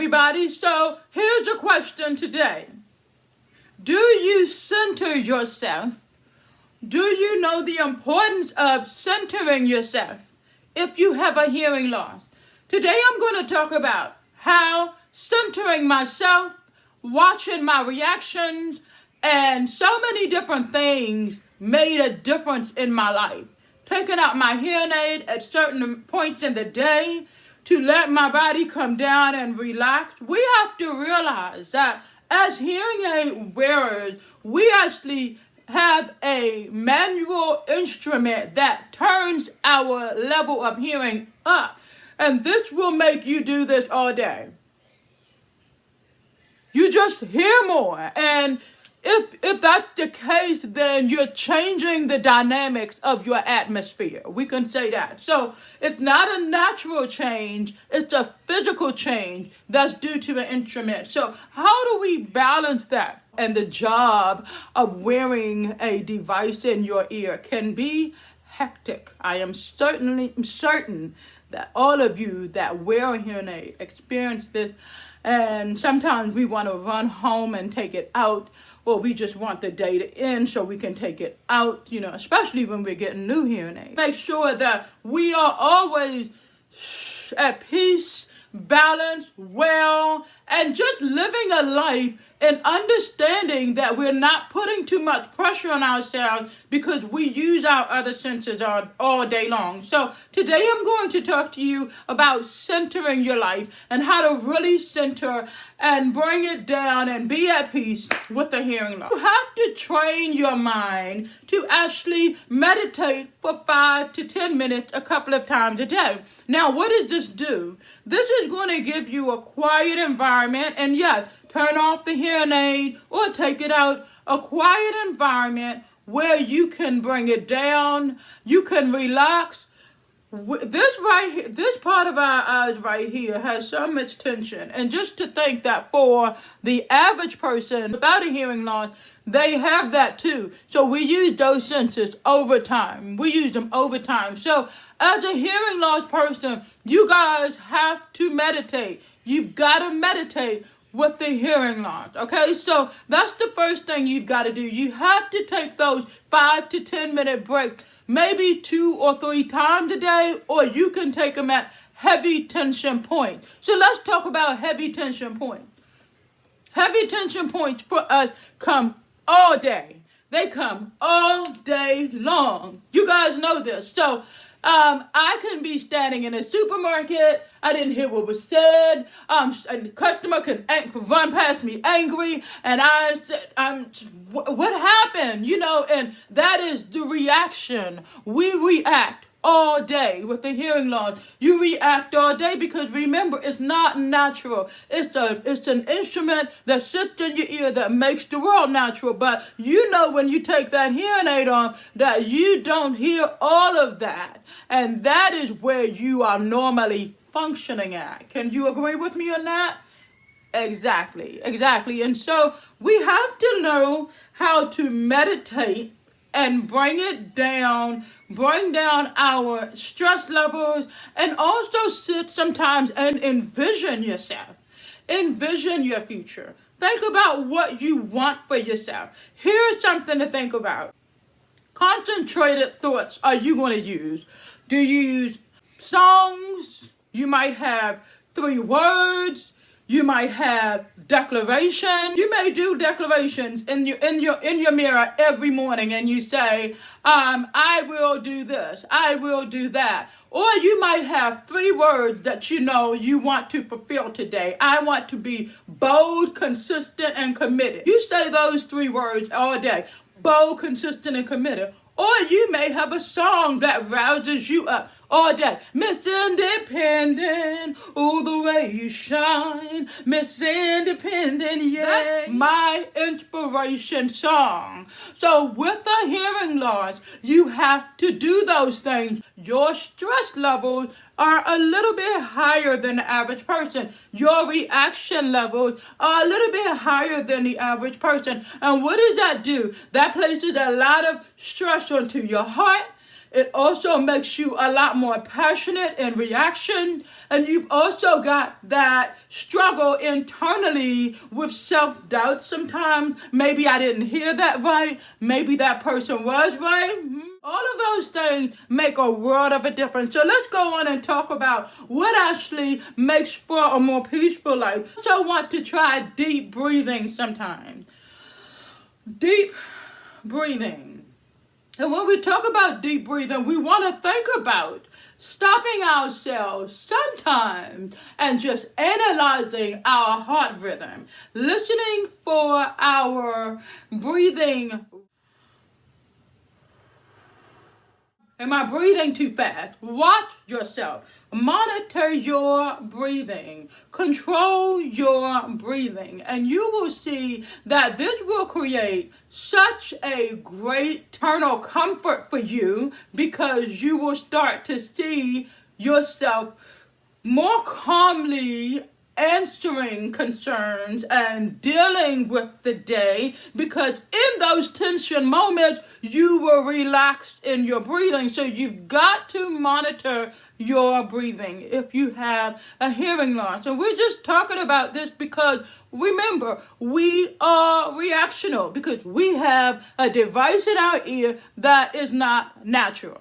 everybody. So here's a question today. Do you center yourself? Do you know the importance of centering yourself if you have a hearing loss? Today I'm going to talk about how centering myself, watching my reactions, and so many different things made a difference in my life. Taking out my hearing aid at certain points in the day to let my body come down and relax. We have to realize that as hearing aid wearers, we actually have a manual instrument that turns our level of hearing up. And this will make you do this all day. You just hear more. And if that's the case, then you're changing the dynamics of your atmosphere. We can say that. So it's not a natural change. It's a physical change that's due to an instrument. So how do we balance that? And the job of wearing a device in your ear can be hectic. I am certain that all of you that wear a hearing aid experience this. And sometimes we want to run home and take it out, or we just want the day to end so we can take it out, especially when we're getting new hearing aids. Make sure that we are always at peace, balanced, well, and just living a life and understanding that we're not putting too much pressure on ourselves because we use our other senses all day long. So today I'm going to talk to you about centering your life and how to really center and bring it down and be at peace with the hearing loss. You have to train your mind to actually meditate for 5 to 10 minutes a couple of times a day. Now, what does this do? This is going to give you a quiet environment, and yes, turn off the hearing aid or take it out. A quiet environment where you can bring it down, you can relax. This part of our eyes right here has so much tension. And just to think that for the average person without a hearing loss, they have that too. So we use those senses over time. We use them over time. So as a hearing loss person, you guys have to meditate. You've got to meditate with the hearing loss, okay? So that's the first thing you've got to do. You have to take those 5 to 10 minute breaks, maybe 2 or 3 times a day, or you can take them at heavy tension points. So let's talk about heavy tension points. Heavy tension points for us come all day. They come all day long. You guys know this. So I can be standing in a supermarket. I didn't hear what was said. A customer can run past me angry, and I said, what happened? And that is the reaction. We react all day with the hearing loss. You react all day because remember, it's not natural. It's an instrument that sits in your ear that makes the world natural. But when you take that hearing aid on, that you don't hear all of that. And that is where you are normally functioning at. Can you agree with me on that? Exactly. And so we have to know how to meditate and bring down our stress levels, and also sit sometimes and envision yourself. Envision your future. Think about what you want for yourself. Here's something to think about. Concentrated thoughts are you going to use? Do you use songs? You might have 3 words. You might have declaration. You may do declarations in your mirror every morning, and you say, I will do this. I will do that. Or you might have 3 words that you want to fulfill today. I want to be bold, consistent, and committed. You say those 3 words all day. Bold, consistent, and committed. Or you may have a song that rouses you up all day. Miss Independent, oh, the way you shine. Miss Independent, yeah. That's my inspiration song. So with a hearing loss, you have to do those things. Your stress levels are a little bit higher than the average person. Your reaction levels are a little bit higher than the average person. And what does that do? That places a lot of stress onto your heart, It also makes you a lot more passionate in reaction. And you've also got that struggle internally with self-doubt sometimes. Maybe I didn't hear that right. Maybe that person was right. All of those things make a world of a difference. So let's go on and talk about what actually makes for a more peaceful life. So I want to try deep breathing sometimes. Deep breathing. And when we talk about deep breathing, we want to think about stopping ourselves sometimes and just analyzing our heart rhythm, listening for our breathing. Am I breathing too fast? Watch yourself. Monitor your breathing. Control your breathing. And you will see that this will create such a great internal comfort for you, because you will start to see yourself more calmly answering concerns and dealing with the day, because in those tension moments you will relax in your breathing. So you've got to monitor your breathing if you have a hearing loss. And we're just talking about this because remember, we are reactional because we have a device in our ear that is not natural.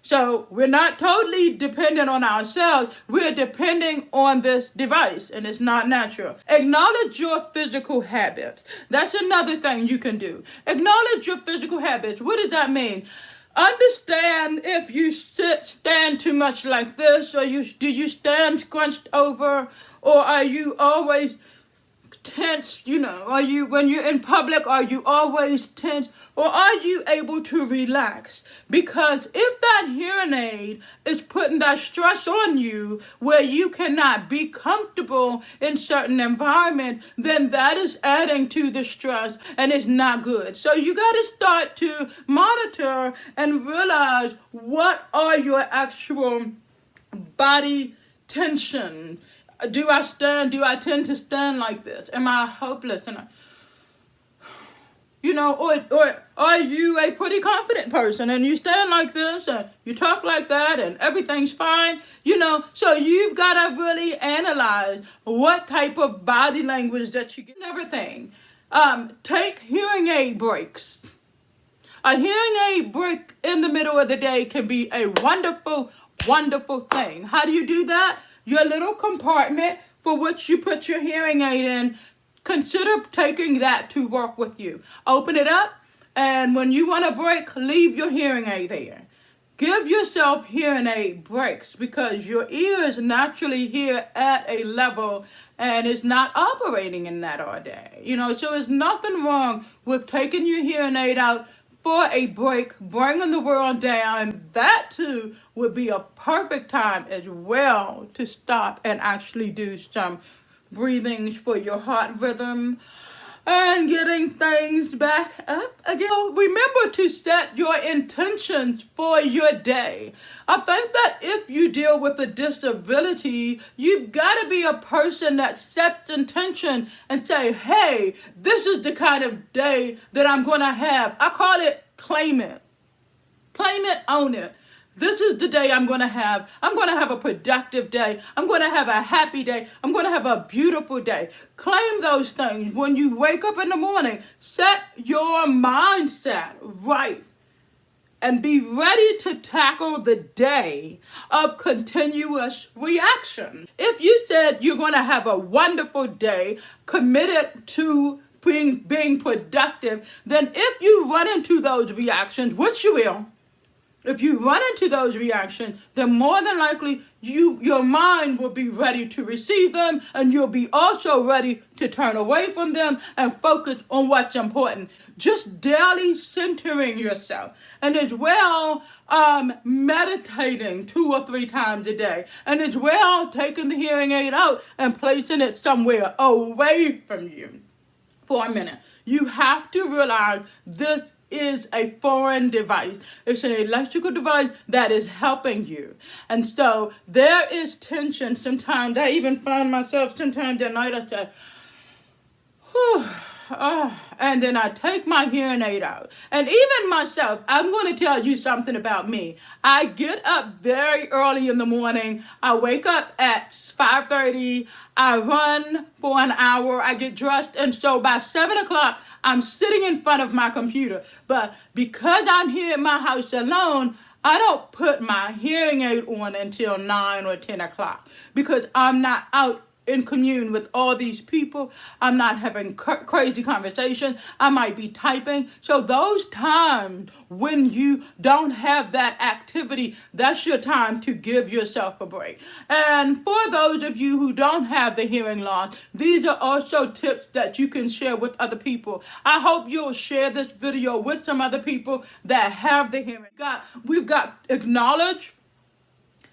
So we're not totally dependent on ourselves. We're depending on this device, and it's not natural. Acknowledge your physical habits. That's another thing you can do. Acknowledge your physical habits. What does that mean? Understand if you stand too much like this, or do you stand scrunched over, or are you always tense? Are you, when you're in public, are you always tense, or are you able to relax? Because if that hearing aid is putting that stress on you where you cannot be comfortable in certain environments, then that is adding to the stress, and it's not good. So you got to start to monitor and realize what are your actual body tension. Do I tend to stand like this? Am I hopeless? Or are you a pretty confident person and you stand like this and you talk like that and everything's fine? So you've got to really analyze what type of body language that you get and everything. Take hearing aid breaks. A hearing aid break in the middle of the day can be a wonderful, wonderful thing. How do you do that? Your little compartment for which you put your hearing aid in, consider taking that to work with you. Open it up, and when you want a break, leave your hearing aid there. Give yourself hearing aid breaks, because your ears naturally hear at a level and it's not operating in that all day. So there's nothing wrong with taking your hearing aid out for a break, bringing the world down. That too would be a perfect time as well to stop and actually do some breathing for your heart rhythm and getting things back up again. So remember to set your intentions for your day. I think that if you deal with a disability, you've got to be a person that sets intention and say, hey, this is the kind of day that I'm going to have. I call it claim it. Claim it, own it. This is the day I'm going to have. I'm going to have a productive day. I'm going to have a happy day. I'm going to have a beautiful day. Claim those things. When you wake up in the morning, set your mindset right and be ready to tackle the day of continuous reaction. If you said you're going to have a wonderful day, committed to being productive, then if you run into those reactions, which you will, if you run into those reactions, then more than likely your mind will be ready to receive them, and you'll be also ready to turn away from them and focus on what's important. Just daily centering yourself, and as well meditating 2 or 3 times a day, and as well taking the hearing aid out and placing it somewhere away from you for a minute. You have to realize this is a foreign device. It's an electrical device that is helping you. And so there is tension. Sometimes I even find myself sometimes at night, I say, whew, and then I take my hearing aid out. And even myself, I'm going to tell you something about me. I get up very early in the morning. I wake up at 5:30. I run for an hour. I get dressed. And so by 7 o'clock, I'm sitting in front of my computer. But because I'm here in my house alone, I don't put my hearing aid on until 9 or 10 o'clock because I'm not out in commune with all these people. I'm not having crazy conversations. I might be typing. So those times when you don't have that activity, that's your time to give yourself a break. And for those of you who don't have the hearing loss, these are also tips that you can share with other people. I hope you'll share this video with some other people that have the hearing. We've got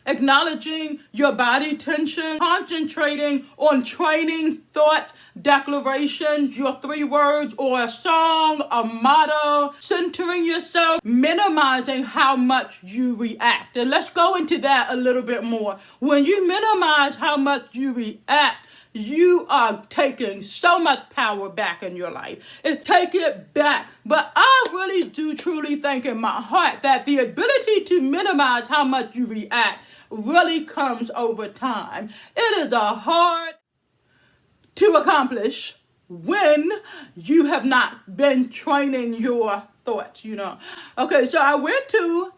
acknowledging your body tension, concentrating on training, thoughts, declarations, your 3 words or a song, a motto, centering yourself, minimizing how much you react. And let's go into that a little bit more. When you minimize how much you react, you are taking so much power back in your life. Take it back. But I really do truly think in my heart that the ability to minimize how much you react really comes over time. It is hard to accomplish when you have not been training your thoughts, Okay, so I went to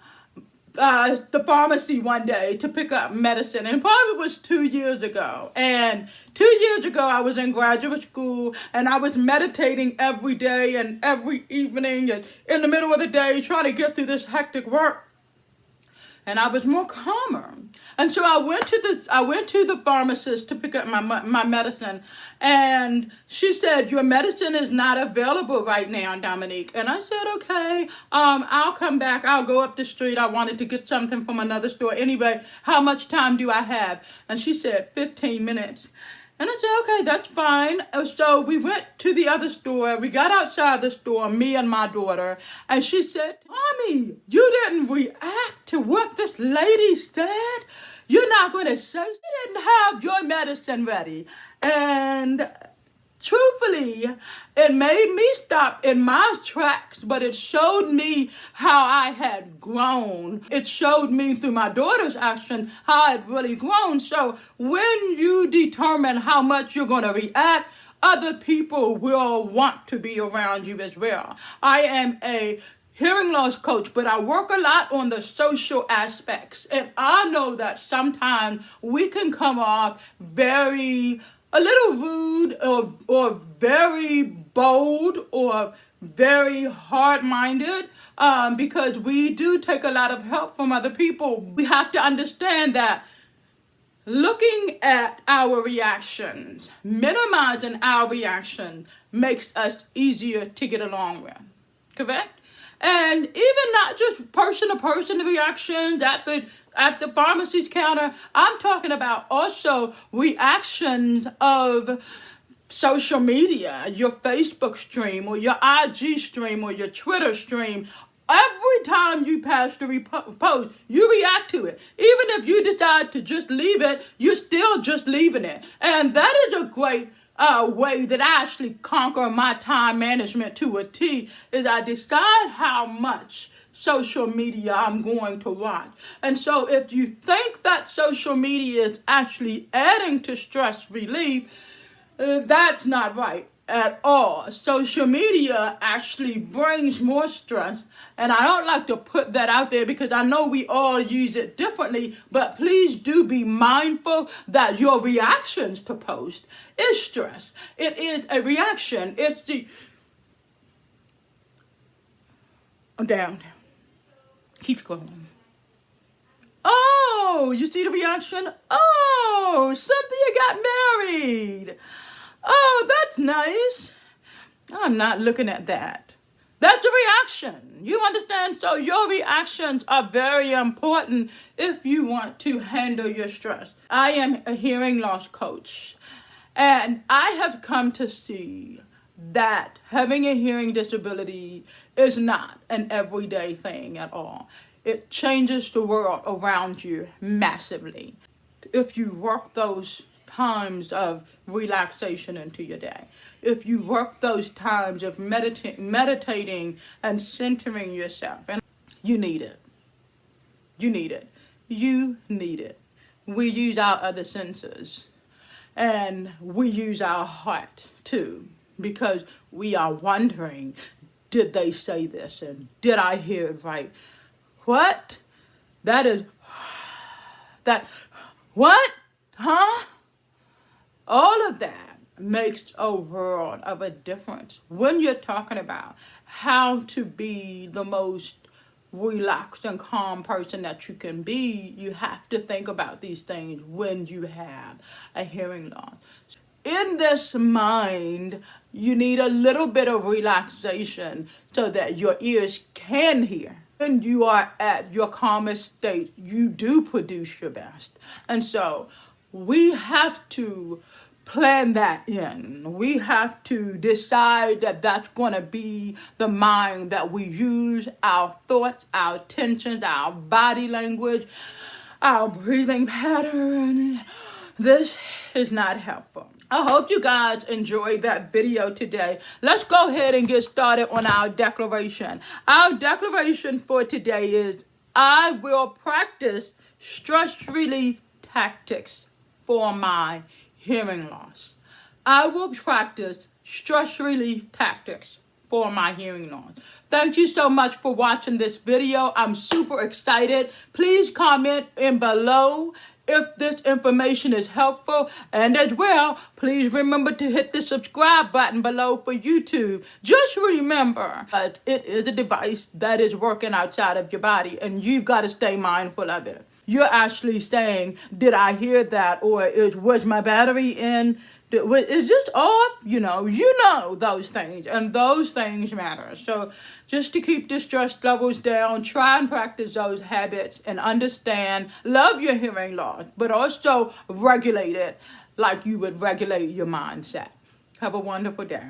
the pharmacy one day to pick up medicine, and probably was 2 years ago. And 2 years ago, I was in graduate school, and I was meditating every day and every evening and in the middle of the day trying to get through this hectic work. And I was more calmer. And so I went to the pharmacist to pick up my medicine. And she said, your medicine is not available right now, Dominique. And I said, okay, I'll come back. I'll go up the street. I wanted to get something from another store. Anyway, how much time do I have? And she said, 15 minutes. And I said, okay, that's fine. So we went to the other store. We got outside the store, me and my daughter. And she said, Mommy, you didn't react to what this lady said? You're not going to say she didn't have your medicine ready. And truthfully, it made me stop in my tracks, but it showed me how I had grown. It showed me through my daughter's action how I had really grown. So when you determine how much you're going to react, other people will want to be around you as well. I am a hearing loss coach, but I work a lot on the social aspects. And I know that sometimes we can come off a little rude or very bold or very hard-minded because we do take a lot of help from other people. We have to understand that looking at our reactions, minimizing our reaction makes us easier to get along with. Correct? And even not just person-to-person reactions at the pharmacy's counter, I'm talking about also reactions of social media, your Facebook stream or your IG stream or your Twitter stream. Every time you pass the post, you react to it. Even if you decide to just leave it, you're still just leaving it. And that is a great way that I actually conquer my time management to a T, is I decide how much social media I'm going to watch. And so if you think that social media is actually adding to stress relief, that's not right at all. Social media actually brings more stress, and I don't like to put that out there because I know we all use it differently, but please do be mindful that your reactions to post is stress. It is a reaction. It's the down. Keep going. Oh, you see the reaction? Oh, Cynthia got married. Oh, that's nice. I'm not looking at that. That's a reaction. You understand? So your reactions are very important if you want to handle your stress. I am a hearing loss coach, and I have come to see that having a hearing disability is not an everyday thing at all. It changes the world around you massively. If you work those times of relaxation into your day, if you work those times of meditating and centering yourself, and you need it. You need it. You need it. We use our other senses, and we use our heart too, because we are wondering, did they say this? And did I hear it right? What? That is, that, what? Huh? All of that makes a world of a difference when you're talking about how to be the most relaxed and calm person that you can be. You have to think about these things when you have a hearing loss. In this mind, you need a little bit of relaxation so that your ears can hear. When you are at your calmest state, you do produce your best. And so we have to plan that in. We have to decide that that's going to be the mind that we use, our thoughts, our tensions, our body language, our breathing pattern. This is not helpful. I hope you guys enjoyed that video today. Let's go ahead and get started on our declaration. Our declaration for today is, I will practice stress relief tactics for my hearing loss. I will practice stress relief tactics for my hearing loss. Thank you so much for watching this video. I'm super excited. Please comment in below if this information is helpful, and as well, please remember to hit the subscribe button below for YouTube. Just remember that it is a device that is working outside of your body, and you've got to stay mindful of it. You're actually saying, did I hear that? Or was my battery in? Is this off? You know those things, and those things matter. So just to keep the stress levels down, try and practice those habits and understand, love your hearing loss, but also regulate it like you would regulate your mindset. Have a wonderful day.